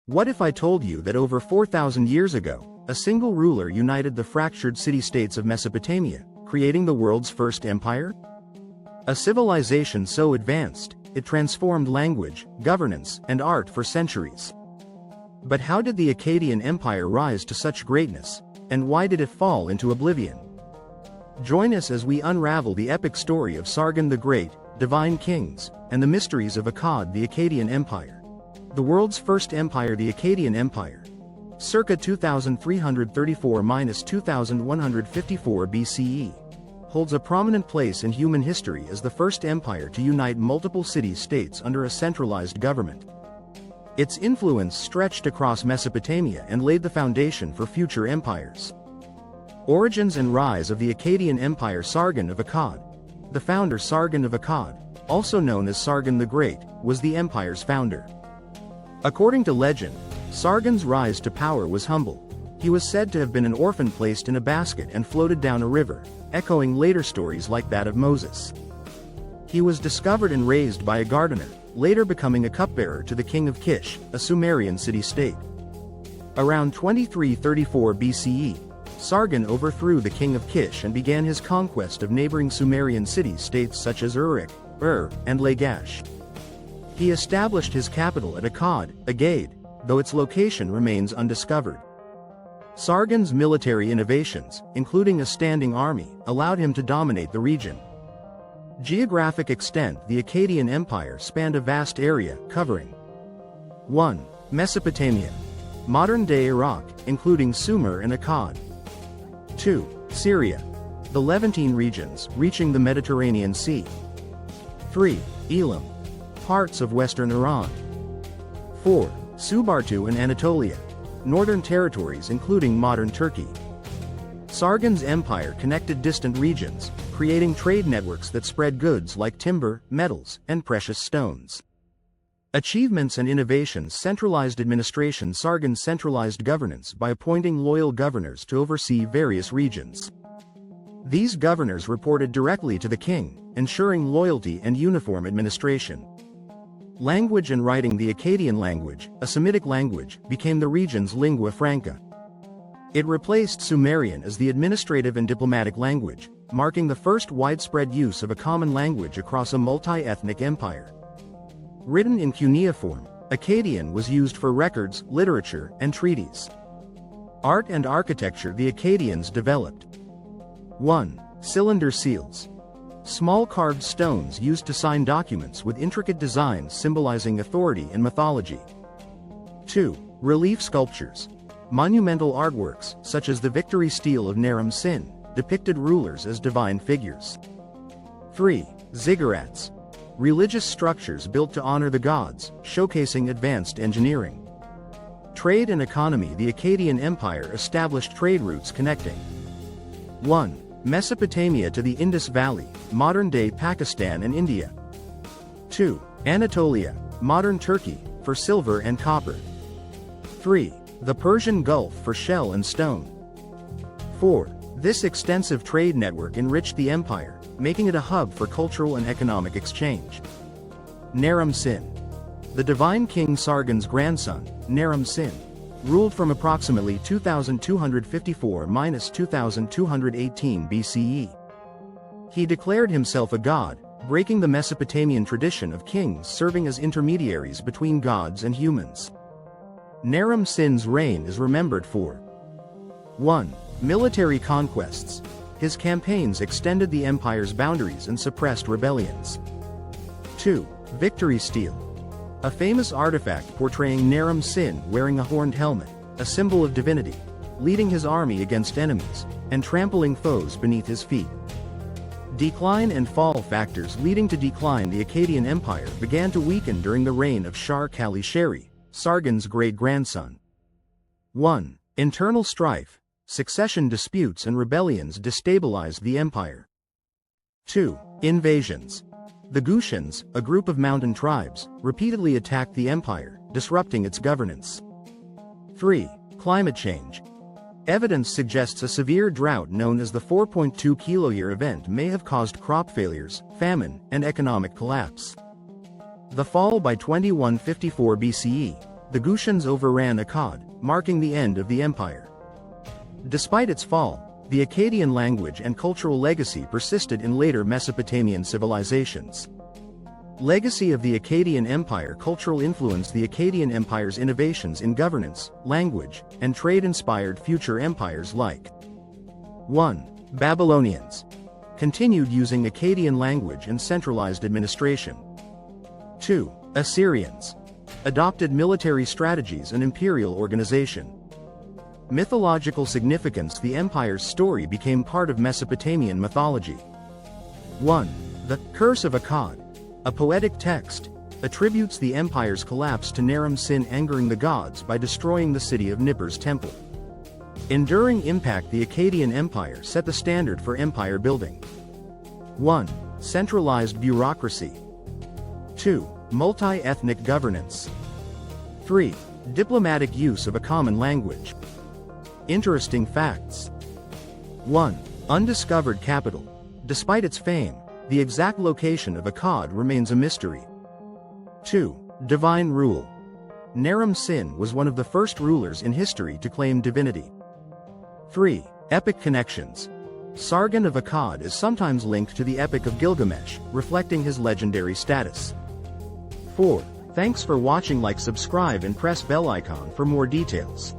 What if I told you that over 4,000 years ago, a single ruler united the fractured city-states of Mesopotamia, creating the world's first empire? A civilization so advanced, it transformed language, governance, and art for centuries. But how did the Akkadian Empire rise to such greatness, and why did it fall into oblivion? Join us as we unravel the epic story of Sargon the Great, divine kings, and the mysteries of Akkad, the Akkadian Empire. The world's first empire, the Akkadian Empire, circa 2334–2154 BCE, holds a prominent place in human history as the first empire to unite multiple city-states under a centralized government. Its influence stretched across Mesopotamia and laid the foundation for future empires. Origins and rise of the Akkadian Empire. Sargon of Akkad. The founder, Sargon of Akkad, also known as Sargon the Great, was the empire's founder. According to legend, Sargon's rise to power was humble. He was said to have been an orphan placed in a basket and floated down a river, echoing later stories like that of Moses. He was discovered and raised by a gardener, later becoming a cupbearer to the king of Kish, a Sumerian city-state. Around 2334 BCE, Sargon overthrew the king of Kish and began his conquest of neighboring Sumerian city-states such as Uruk, and Lagash. He established his capital at Akkad, Agade, though its location remains undiscovered. Sargon's military innovations, including a standing army, allowed him to dominate the region. Geographic extent. The Akkadian Empire spanned a vast area, covering 1. Mesopotamia, modern-day Iraq, including Sumer and Akkad. 2. Syria, the Levantine regions, reaching the Mediterranean Sea. 3. Elam, parts of western Iran. 4. Subartu and Anatolia, northern territories including modern Turkey. Sargon's empire connected distant regions, creating trade networks that spread goods like timber, metals, and precious stones. Achievements and innovations. Centralized administration. Sargon centralized governance by appointing loyal governors to oversee various regions. These governors reported directly to the king, ensuring loyalty and uniform administration. Language and writing. The Akkadian language, a Semitic language, became the region's lingua franca. It replaced Sumerian as the administrative and diplomatic language, marking the first widespread use of a common language across a multi-ethnic empire. Written in cuneiform, Akkadian was used for records, literature, and treaties. Art and architecture. The Akkadians developed 1. Cylinder seals. Small carved stones used to sign documents with intricate designs symbolizing authority and mythology. 2. Relief sculptures. Monumental artworks, such as the victory stele of Naram-Sin, depicted rulers as divine figures. 3. Ziggurats. Religious structures built to honor the gods, showcasing advanced engineering. Trade and economy. The Akkadian Empire established trade routes connecting 1. Mesopotamia to the Indus Valley, modern-day Pakistan and India. 2. Anatolia, modern Turkey, for silver and copper. 3. The Persian Gulf for shell and stone. 4. This extensive trade network enriched the empire, making it a hub for cultural and economic exchange. Naram-Sin. The divine king Sargon's grandson, Naram-Sin, ruled from approximately 2254–2218 BCE. He declared himself a god, breaking the Mesopotamian tradition of kings serving as intermediaries between gods and humans. Naram-Sin's reign is remembered for 1. Military conquests. His campaigns extended the empire's boundaries and suppressed rebellions. 2. Victory stele. A famous artifact portraying Naram-Sin wearing a horned helmet, a symbol of divinity, leading his army against enemies, and trampling foes beneath his feet. Decline and fall factors. Leading to decline. The Akkadian Empire began to weaken during the reign of Shar-Kali-Sheri, Sargon's great-grandson. 1. Internal strife. Succession disputes and rebellions destabilized the empire. 2. Invasions. The Gutians, a group of mountain tribes, repeatedly attacked the empire, disrupting its governance. 3. Climate change. Evidence suggests a severe drought known as the 4.2 kiloyear event may have caused crop failures, famine, and economic collapse. The fall. By 2154 BCE, the Gutians overran Akkad, marking the end of the empire. Despite its fall, the Akkadian language and cultural legacy persisted in later Mesopotamian civilizations. Legacy of the Akkadian Empire. Cultural influence. The Akkadian Empire's innovations in governance, language, and trade inspired future empires like 1. Babylonians continued using Akkadian language and centralized administration. 2. Assyrians adopted military strategies and imperial organization. Mythological significance. The empire's story became part of Mesopotamian mythology. 1. The Curse of Akkad, a poetic text, attributes the empire's collapse to Naram-Sin angering the gods by destroying the city of Nippur's temple. Enduring impact. The Akkadian Empire set the standard for empire building. 1. Centralized bureaucracy. 2. Multi-ethnic governance. 3. Diplomatic use of a common language. Interesting facts. 1. Undiscovered capital. Despite its fame, the exact location of Akkad remains a mystery. 2. Divine rule. Naram-Sin was one of the first rulers in history to claim divinity. 3. Epic connections. Sargon of Akkad is sometimes linked to the Epic of Gilgamesh, reflecting his legendary status. 4. Thanks for watching. Like, subscribe and press bell icon for more details.